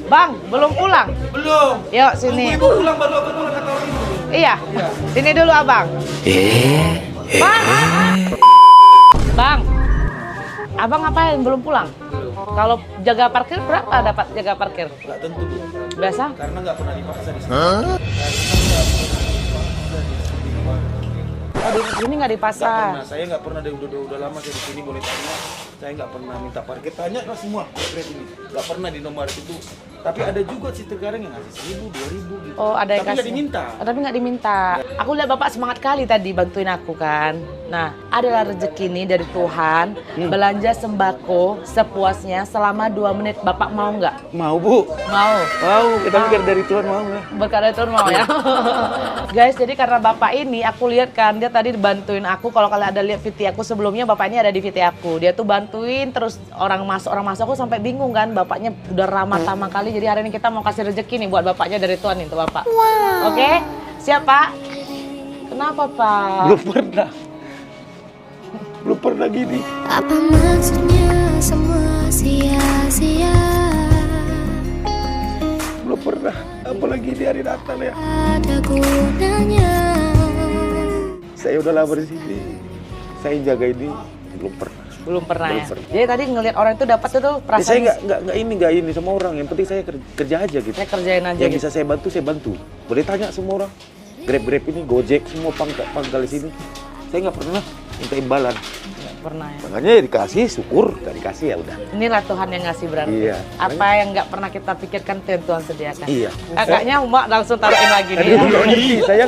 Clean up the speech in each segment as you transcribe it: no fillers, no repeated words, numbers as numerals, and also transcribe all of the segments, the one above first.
Bang, belum pulang? Belum. Yuk sini. Ibu pulang baru aku pulang kata orang itu. Iya. Sini dulu abang. Bang. Bang. Abang ngapain? Belum pulang? Kalau jaga parkir berapa dapat jaga parkir? Nggak tentu, Bu. Biasa? Karena nggak pernah dipaksa di sini. Oh, di sini nggak dipasang. Nah, saya nggak pernah udah lama saya di sini boleh tanya. Saya nggak pernah minta parkir. Tanya lah semua Grab ini. Nggak pernah di nomor itu. Tapi ada juga sih terkadang yang ngasih 1.000, 2.000 gitu. Oh, ada yang tapi nggak kasih. diminta. Oh, tapi nggak diminta. Aku lihat Bapak semangat kali tadi bantuin aku kan. Nah, adalah rezeki ini dari Tuhan. Belanja sembako sepuasnya selama 2 menit. Bapak mau nggak? Mau, Bu. Mau. Mau. Kita mikir dari Tuhan mau ya. Berkah dari Tuhan mau ya. Guys, jadi karena Bapak ini aku lihat kan dia tadi bantuin aku. Kalau kalian ada lihat VT aku sebelumnya, Bapak ini ada di VT aku. Dia tuh bantuin terus orang masuk aku sampai bingung kan. Bapaknya udah ramah tamah kali. Jadi hari ini kita mau kasih rezeki nih buat bapaknya dari Tuhan nih, tuh Bapak. Wow. Oke? Siap, Pak? Kenapa, Pak? Belum pernah. Belum pernah gini. Apa maksudnya semua sia-sia? Belum pernah. Apalagi di hari Natal ya. Ada gunanya. Saya udah lama di sini. Saya jaga ini belum pernah. Belum pernah Belum ya? pernah. Jadi tadi ngelihat orang itu dapat itu perasaan. Saya nggak ini sama orang. Yang penting saya kerja aja gitu. Saya kerjain aja Yang gitu. bisa saya bantu. Boleh tanya semua orang. Grab ini, Gojek, semua pangkal di sini. Saya nggak pernah minta imbalan. Nggak pernah ya. Makanya ya dikasih, syukur. Nggak dikasih ya udah. Inilah Tuhan yang ngasih berarti. Iya. Apa yang nggak pernah kita pikirkan Tuhan sediakan. Iya. Kakaknya Umak langsung taruhin lagi nih. Aduh, Ya. nggak ngerti. Saya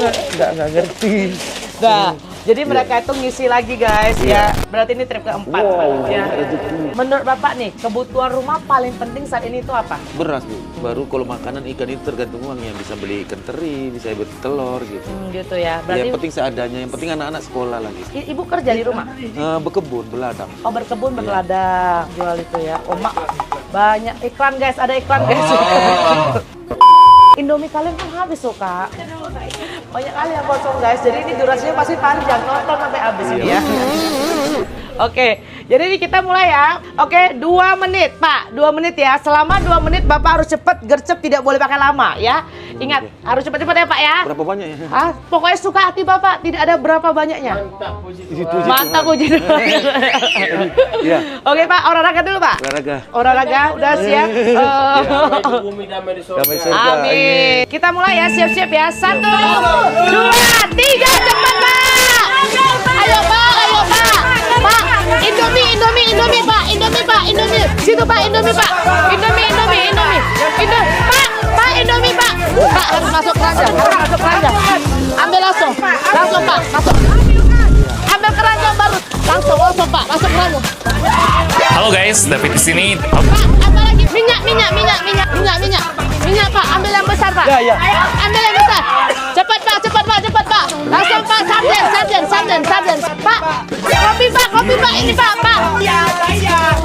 nggak ngerti. Nah, jadi mereka itu ngisi lagi guys ya. Berarti ini trip keempat. Wow, Ya. rezeki. Menurut Bapak nih, kebutuhan rumah paling penting saat ini itu apa? Beras, Bu. Baru kalau makanan ikan itu tergantung uangnya. Bisa beli ikan teri, bisa beli telur gitu. Gitu ya. Berarti Yang penting seadanya, yang penting anak-anak sekolah lagi. Ibu kerja di rumah? Berkebun, beladang. Oh, berkebun, berladang, jual itu ya. Omak banyak iklan guys, ada iklan guys. Indomie kalian kan habis loh kak. Banyak kali yang kosong guys, jadi ini durasinya pasti panjang, nonton sampai habis ini ya. Oke, jadi ini kita mulai ya. Oke, 2 menit Pak, 2 menit ya. Selama 2 menit Bapak harus cepet, gercep, tidak boleh pakai lama ya. Ingat, harus cepet-cepet ya Pak ya. Berapa banyak ya? Ah, pokoknya suka hati Bapak, tidak ada berapa banyaknya. Mantap puji Tuhan. Iya. Oke Pak, olahraga dulu Pak. Olahraga. Olahraga, udah siap? Damai surga. Amin. Kita mulai ya, siap-siap ya. 1, 2, 3, cepat Pak. Ayo Pak, ayo Pak. Pak, Indomie Pak, Indomie. Situ Pak, Indomie Pak. Indomie. Pak, Indomie Pak. Pak harus masuk keranjang, Ambil langsung Pak, masuk. Ambil keranjang baru, langsung Pak, masuk keranjang. Halo guys, David di sini. Pak, apa lagi? Minyak Pak, ambil yang besar Pak. Ya. Ambil yang besar. Cepat Pak. Langsung Pak, sarden. Pak, kopi Pak, ini Pak.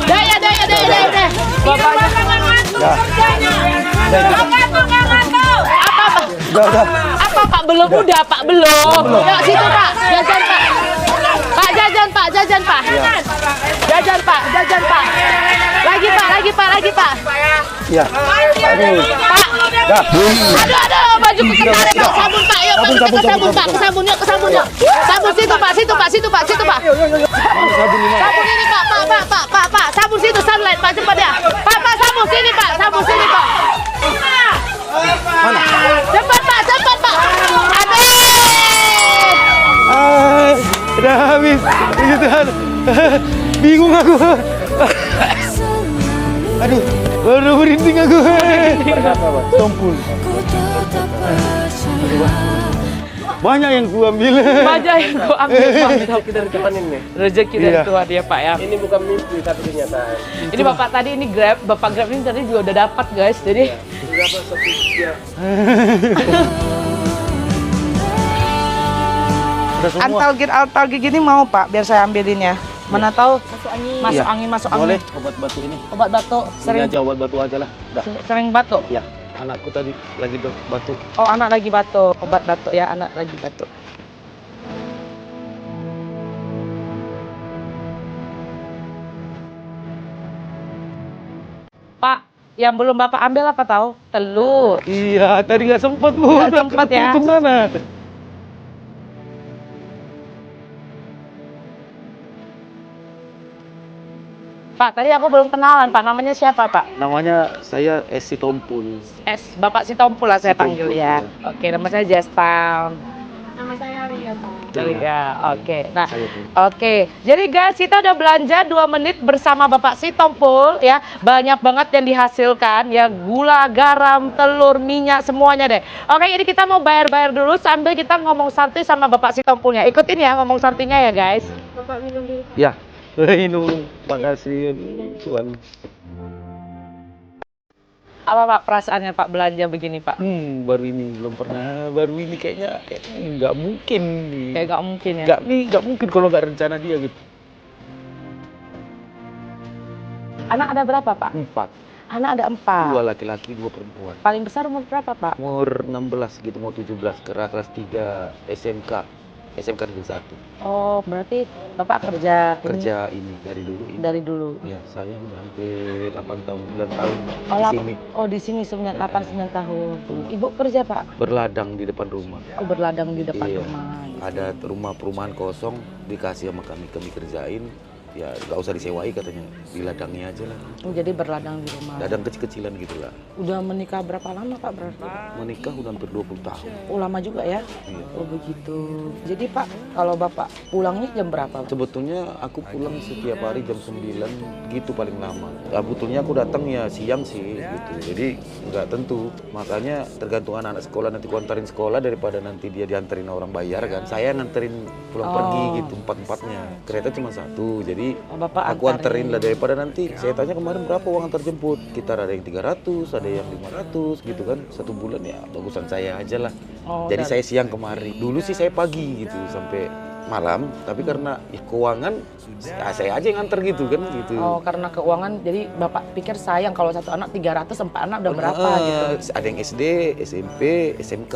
Daya. Bapaknya. Apa Pak? Belum udah Pak, belum. Yuk situ Pak, jajan Pak. Jajan Pak. Lagi Pak. Ya. Aduh. Pak. Aduh, baju kekentaran Pak. Sabun Pak, yuk Pak, kita ke sabun yuk. Sabun situ Pak. Sabun ini Pak. Sabun situ sunlight Pak, cepat ya. Pak, sabun sini Pak. Mana? Cepat Pak. Aduh. Udah habis. Gitu kan. Bingung aku. Aduh, baru merinding aku. Tompul. Banyak yang ku ambil. Banyak yang gua ambil Pak. Rezeki dari Tuhan ini. Rezeki dari Iya. Tuhan ya Pak ya. Ini bukan mimpi tapi kenyataan. Ini Bapak tadi ini Bapak Grab ini tadi juga udah dapat guys. Jadi Berapa setia? Udah semua. altal gini mau Pak biar saya ambilin ya. Mana tahu masuk angin. Boleh obat batu ini. Obat batuk Ini sering aja obat batu aja lah. Dah. sering batuk. Ya, anakku tadi lagi batuk. Oh, anak lagi batuk. Obat batuk ya, anak lagi batuk. Pak, Yang belum Bapak ambil apa tahu? Telur. Iya, tadi nggak sempat Bu. Nggak sempat ya? Itu mana? Pak, tadi aku belum kenalan, Pak. Namanya siapa, Pak? Namanya saya Esi Tompul. Bapak si Tompul lah saya panggil Tompul, ya. ya. Oke, nama saya Jestam. Nama saya Ria, Pak. Ya, oke. Nah, Saya tuh. oke. Jadi guys, kita udah belanja 2 menit bersama Bapak si Tompul ya. Banyak banget yang dihasilkan ya, gula, garam, telur, minyak semuanya deh. Oke, jadi kita mau bayar-bayar dulu sambil kita ngomong santai sama Bapak si Tompulnya. Ikutin ya ngomong santinya ya, guys. Bapak minum dulu. Ya, Minum, makasih Tuhan. Apa Pak perasaannya Pak belanja begini, Pak? Baru ini belum pernah. Baru ini kayaknya nggak mungkin nih. Kayak gak mungkin ya. Nggak mungkin kalau nggak rencana dia gitu. Anak ada berapa, Pak? 4. Anak ada 4. 2 laki-laki, 2 perempuan. Paling besar umur berapa, Pak? Umur 16 gitu, mau 17, kelas 3 SMK. SMK Negeri 1. Oh, berarti Bapak kerja Ini dari dulu ini. dari dulu. Ya, saya udah hampir 8 tahun, 9 tahun Oh, di sini. Oh, di sini 9 tahun. Ibu kerja, Pak? Berladang di depan rumah. Oh, berladang di depan Iya. rumah. Ada rumah perumahan kosong, dikasih sama kami kerjain. Ya nggak usah disewai katanya, di ladangnya aja lah. Oh, jadi berladang di rumah. Ladang kecil-kecilan gitu lah. Udah menikah berapa lama, Pak, berarti? Menikah udah hampir 20 tahun. Oh, lama juga ya? Iya. Oh, begitu. Jadi, Pak, kalau Bapak pulangnya jam berapa? Sebetulnya aku pulang setiap hari jam 9 gitu paling lama. Ya, sebetulnya aku datang ya siang sih gitu. Jadi nggak tentu. Makanya tergantung anak-anak sekolah, nanti aku antarin sekolah daripada nanti dia diantarin orang bayar kan. Saya nganterin pulang pergi gitu, empat-empatnya. Kereta cuma 1, jadi Oh, Bapak aku anterin lah daripada nanti saya tanya kemarin berapa uang antar jemput. Sekitar ada yang 300, ada yang 500 gitu kan. 1 bulan ya bagusan saya aja lah. Oh, Jadi dan- saya siang kemari. Dulu sih saya pagi gitu sampai malam, tapi karena keuangan ya saya aja yang nganter gitu kan gitu. Oh, karena keuangan, jadi Bapak pikir sayang kalau satu anak 300, 4 anak udah berapa gitu. Ada yang SD, SMP, SMK.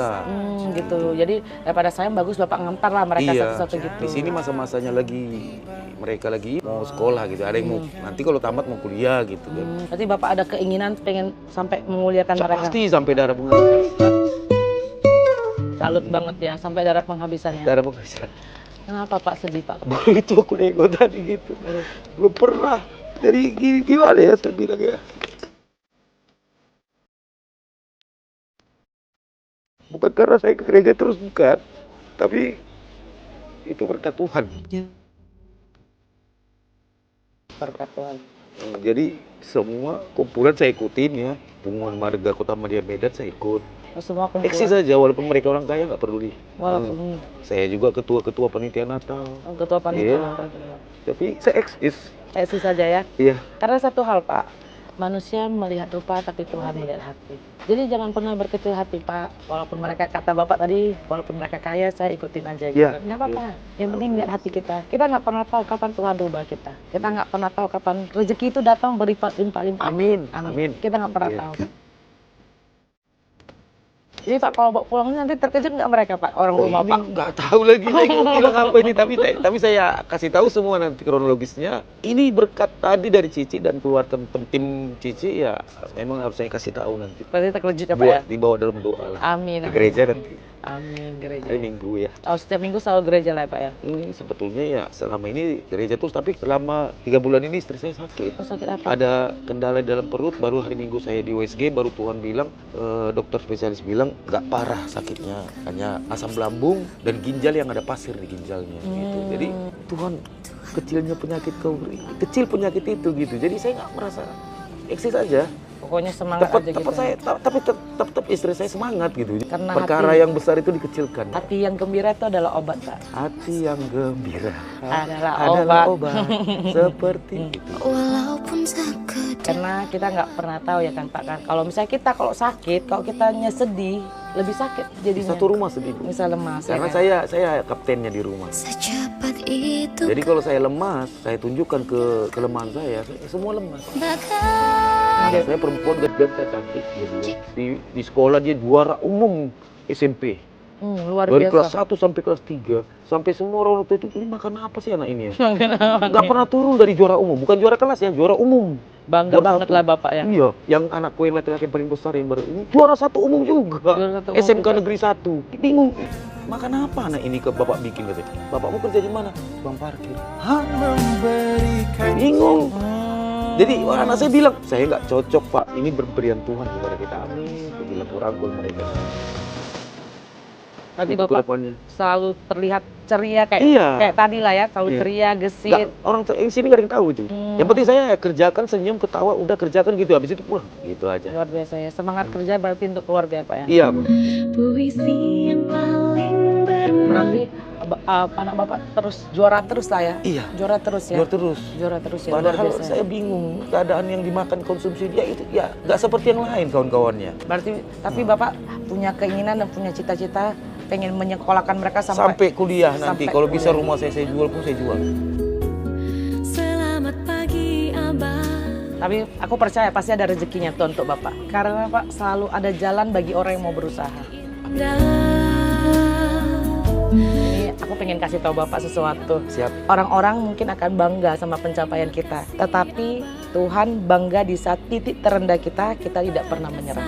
Gitu. Jadi daripada sayang bagus Bapak ngantar lah mereka satu-satu gitu. Di sini masa-masanya mereka lagi mau sekolah gitu. Ada yang mau nanti kalau tamat mau kuliah gitu kan. Berarti Bapak ada keinginan pengen sampai memuliakan mereka. Pasti sampai darah penghabisan. Salut banget ya sampai darah penghabisannya. Darah penghabisan. Kenapa Pak sedih, Pak? Baru itu aku nego tadi gitu. Belum pernah. Jadi gimana ya saya bilang ya. Bukan karena saya ke gereja terus, bukan. Tapi itu berkat Tuhan. Berkat Tuhan. Jadi semua kumpulan saya ikutin ya. Pengumuman marga Kota Madia Medan saya ikut. Oh, semua kumpul. Eksis saja walaupun mereka orang kaya nggak peduli. Walaupun Saya juga ketua panitia Natal. ketua panitia. Iya. Tapi saya eksis. Eksis saja ya. Iya. Karena satu hal, Pak. Manusia melihat rupa tapi Tuhan melihat hati. Jadi jangan pernah berkecil hati, Pak. Walaupun mereka kata Bapak tadi, walaupun mereka kaya, saya ikutin aja gitu. Iya. Nggak apa-apa. Yang penting lihat hati kita. Kita nggak pernah tahu kapan Tuhan rubah kita. Kita nggak pernah tahu kapan rezeki itu datang berlimpah-limpah. Amin. Amin. Kita nggak pernah Iya. tahu. Jadi Pak, kalau bawa pulangnya nanti terkejut nggak mereka, Pak? Orang rumah, Ini Pak. nggak tahu lagi saya mau bilang apa ini, tapi saya kasih tahu semua nanti kronologisnya. Ini berkat tadi dari Cici dan keluarga tim Cici ya, memang harus saya kasih tahu nanti. Berarti terkejut ya, Pak ya? Dibawa dalam doa lah. Amin. Di gereja nanti. Amin, gereja. Hari Minggu ya. Oh, setiap minggu selalu gereja lah ya, Pak ya? Ini sebetulnya ya selama ini gereja terus, tapi selama 3 bulan ini istri saya sakit. Oh, sakit apa? Ada kendala di dalam perut, baru hari Minggu saya di USG, baru Tuhan bilang, dokter spesialis bilang nggak parah sakitnya, hanya asam lambung dan ginjal yang ada pasir di ginjalnya gitu. Jadi Tuhan kecil penyakit itu gitu. Jadi saya nggak merasa eksis aja. Pokoknya semangat aja gitu. Tapi tetap istri saya semangat gitu. Karena perkara yang besar itu dikecilkan. Hati yang gembira itu adalah obat, Pak. Hati yang gembira Adalah obat. Seperti itu. Walaupun sekedar Karena kita nggak pernah tahu ya kan, Pak kan. Kalau misalnya kita kalau sakit, kalau kitanya sedih, lebih sakit jadinya. Satu rumah sedih. Bu. Misal lemas. Karena ya kan? saya kaptennya di rumah. secepat itu Jadi kalau saya lemas, saya tunjukkan kelemahan saya semua lemas. bakal Saya perempuan dan saya cantik gitu. Di sekolah dia juara umum SMP. luar Dari kelas biasa. 1 sampai kelas 3. Sampai semua orang waktu itu, ini makan apa sih anak ini ya? Nggak pernah turun dari juara umum. Bukan juara kelas ya, juara umum. Bangga banget lah Bapak ya. Iya, yang anakku yang laki-laki yang paling besar yang baru ini juara 1 umum juga. Juara 1 umum SMK juga. Negeri 1. Bingung. Makan apa anak ini ke bapak bikin katanya? Bapak mau kerja di mana? Bang parkir. Hah? Bingung. Jadi anak saya bilang, saya nggak cocok Pak. Ini berperian Tuhan kepada kita. Amin. Saya bilang kurangkul mereka. Nanti Itu Bapak kelakuannya. selalu terlihat ceria kayak Iya. kayak tadi lah ya, selalu Iya. ceria, Nggak, gesit. orang di sini nggak ada yang tahu itu. Yang penting saya kerjakan, senyum, ketawa, udah kerjakan gitu. Habis itu pulang. Gitu aja. Luar biasa ya. Semangat kerja berarti untuk keluarga ya Pak ya. Iya. Puisi yang paling Berarti anak Bapak terus juara terus lah ya. Iya. Juara terus ya. Juara terus. Juara terus ya. Luar Padahal biasa. saya bingung keadaan yang dimakan konsumsi dia itu ya nggak seperti yang lain kawan-kawannya. Berarti tapi Bapak punya keinginan dan punya cita-cita pengen menyekolahkan mereka Sampai kuliah nanti sampai kalau bisa kuliah. rumah saya jual pun saya jual. Selamat pagi Abah. Tapi aku percaya pasti ada rezekinya tuh untuk Bapak. Karena Pak selalu ada jalan bagi orang yang mau berusaha. Ini aku pengen kasih tahu Bapak sesuatu. Siap. Orang-orang mungkin akan bangga sama pencapaian kita. Tetapi Tuhan bangga di saat titik terendah kita tidak pernah menyerah.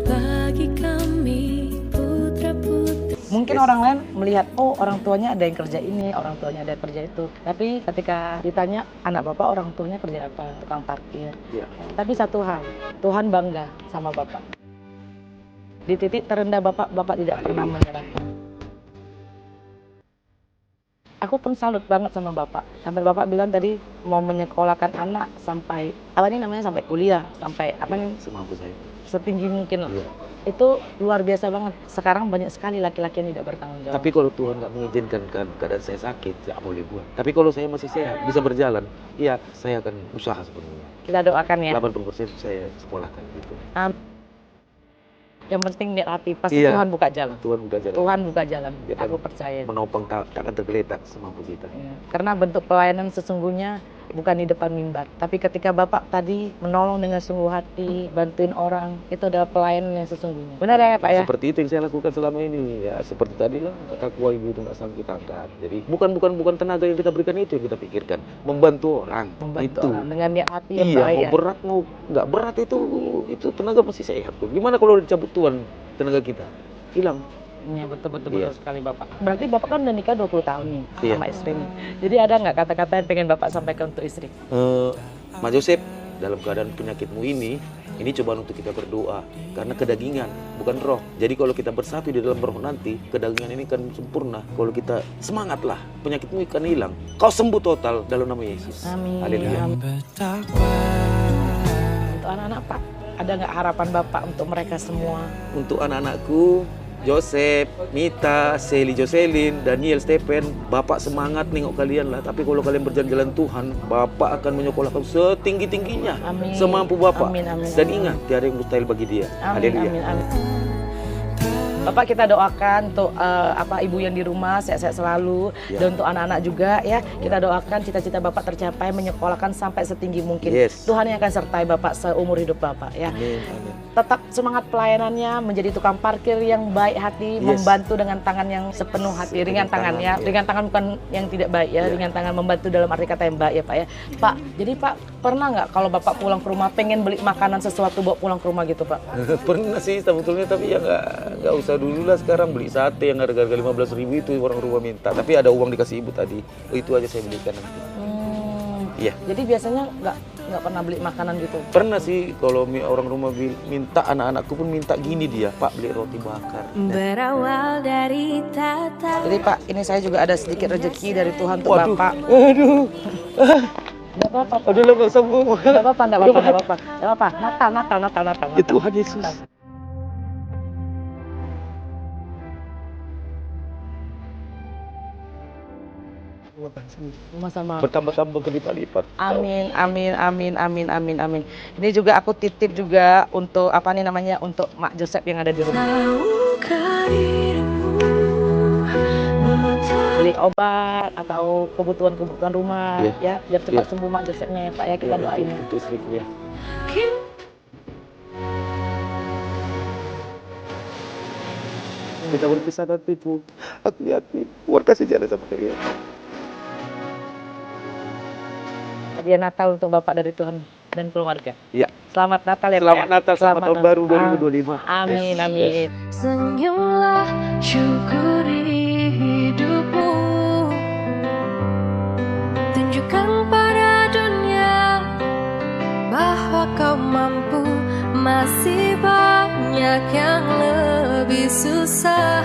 Bagi kami putra-putri. Mungkin orang lain melihat, oh orang tuanya ada yang kerja ini, orang tuanya ada yang kerja itu. Tapi ketika ditanya, anak Bapak orang tuanya kerja apa? Tukang parkir. Iya. Tapi satu hal, Tuhan bangga sama Bapak. Di titik terendah Bapak tidak pernah menyerah. Aku pun salut banget sama Bapak. Sampai Bapak bilang tadi mau menyekolahkan anak sampai, apa ini namanya, sampai kuliah. Sampai apa nih, Semampu saya. setinggi mungkin. Iya. Itu luar biasa banget. Sekarang banyak sekali laki-laki yang tidak bertanggung jawab. Tapi kalau Tuhan nggak mengizinkan keadaan saya sakit, nggak boleh buat. Tapi kalau saya masih sehat, bisa berjalan, iya saya akan usaha sepenuhnya. Kita doakan ya. 80% saya sekolahkan gitu. Yang penting niat hati, pasti Iya. Tuhan buka jalan. Tuhan udah jalan. Tuhan buka jalan. Dia kan Aku percaya. menopang takkan tergeletak semampu kita. Ya. Karena bentuk pelayanan sesungguhnya bukan di depan mimbar, tapi ketika Bapak tadi menolong dengan sungguh hati, bantuin orang, itu adalah pelayanan yang sesungguhnya. Benar ya Pak ya? Seperti itu yang saya lakukan selama ini ya, seperti tadi lah kata kuah ibu itu nggak sanggup kita angkat. Jadi bukan tenaga yang kita berikan itu yang kita pikirkan, membantu orang. Membantu itu. orang dengan niat hati yang Iya, baik mau ya. berat mau nggak berat itu tenaga masih sehat tuh. Gimana kalau dicabut Tuhan tenaga kita hilang? Iya betul Iya. sekali Bapak. Berarti Bapak kan udah nikah 20 tahun nih Iya. sama istri nih. Jadi ada nggak kata-kata yang pengen Bapak sampaikan untuk istri? Mas Joseph, dalam keadaan penyakitmu ini cobaan untuk kita berdoa karena kedagingan bukan roh. Jadi kalau kita bersatu di dalam roh nanti, kedagingan ini kan sempurna. Kalau kita semangatlah, penyakitmu akan hilang. Kau sembuh total dalam nama Yesus. Amin. Haleluya. Amin. Untuk anak-anak Pak, ada nggak harapan Bapak untuk mereka semua? Untuk anak-anakku, Joseph, Mita, Sally Jocelyn, Daniel, Stephen, Bapak semangat nengok kalian lah. Tapi kalau kalian berjalan-jalan Tuhan, Bapak akan menyekolahkan setinggi-tingginya. Amin. Semampu Bapak. Amin, amin, Dan amin. ingat, tiada yang mustahil bagi dia. Amin, Haleluya. amin, amin. Bapak kita doakan untuk ibu yang di rumah sehat-sehat selalu Ya. dan untuk anak-anak juga ya. Kita doakan cita-cita Bapak tercapai, menyekolahkan sampai setinggi mungkin. Yes. Tuhan yang akan sertai Bapak seumur hidup Bapak ya. Amin, amin. Tetap semangat pelayanannya, menjadi tukang parkir yang baik hati, Yes. membantu dengan tangan yang sepenuh hati, ringan tangan ya. ya. Ringan tangan bukan yang tidak baik ya, Ya. ringan tangan membantu dalam arti kata yang baik ya Pak ya. Pak, jadi Pak pernah nggak kalau Bapak pulang ke rumah pengen beli makanan sesuatu bawa pulang ke rumah gitu Pak? Pernah sih sebetulnya, tapi ya nggak usah dulu lah. Sekarang beli sate yang harga 15.000 itu orang rumah minta. Tapi ada uang dikasih ibu tadi, itu aja saya belikan nanti. Iya. Jadi biasanya nggak pernah beli makanan gitu. Pernah sih kalau orang rumah minta, anak-anakku pun minta gini dia, Pak beli roti bakar. Berawal dari tata. Jadi Pak, ini saya juga ada sedikit rezeki dari Tuhan untuk Waduh. Bapak. Aduh, Nggak apa-apa, Pak. aduh lah nggak usah bu. Nggak apa-apa, nggak apa-apa, nggak apa-apa. Nggak apa-apa. Natal. Ya Tuhan Yesus. Sama-sama. Bertambah-tambah berlipat-lipat. Amin. Ini juga aku titip juga untuk apa nih namanya, untuk Mak Joseph yang ada di rumah. Tahukah dirimu Beli obat atau kebutuhan rumah Iya. ya, biar cepat Iya. sembuh Mak Josephnya ya Pak ya, kita doain. Untuk istriku ya. Kita berpisah nanti Bu. Hati-hati. Warga sejarah sama kalian. Hadiah Natal untuk Bapak dari Tuhan. dan keluarga. Iya. Selamat Natal ya Pak. Selamat ya? Natal, selamat tahun baru 2025. Amin, amin. Senyumlah, syukuri hidupmu. Tunjukkan pada dunia bahwa kau mampu. Masih banyak yang lebih susah.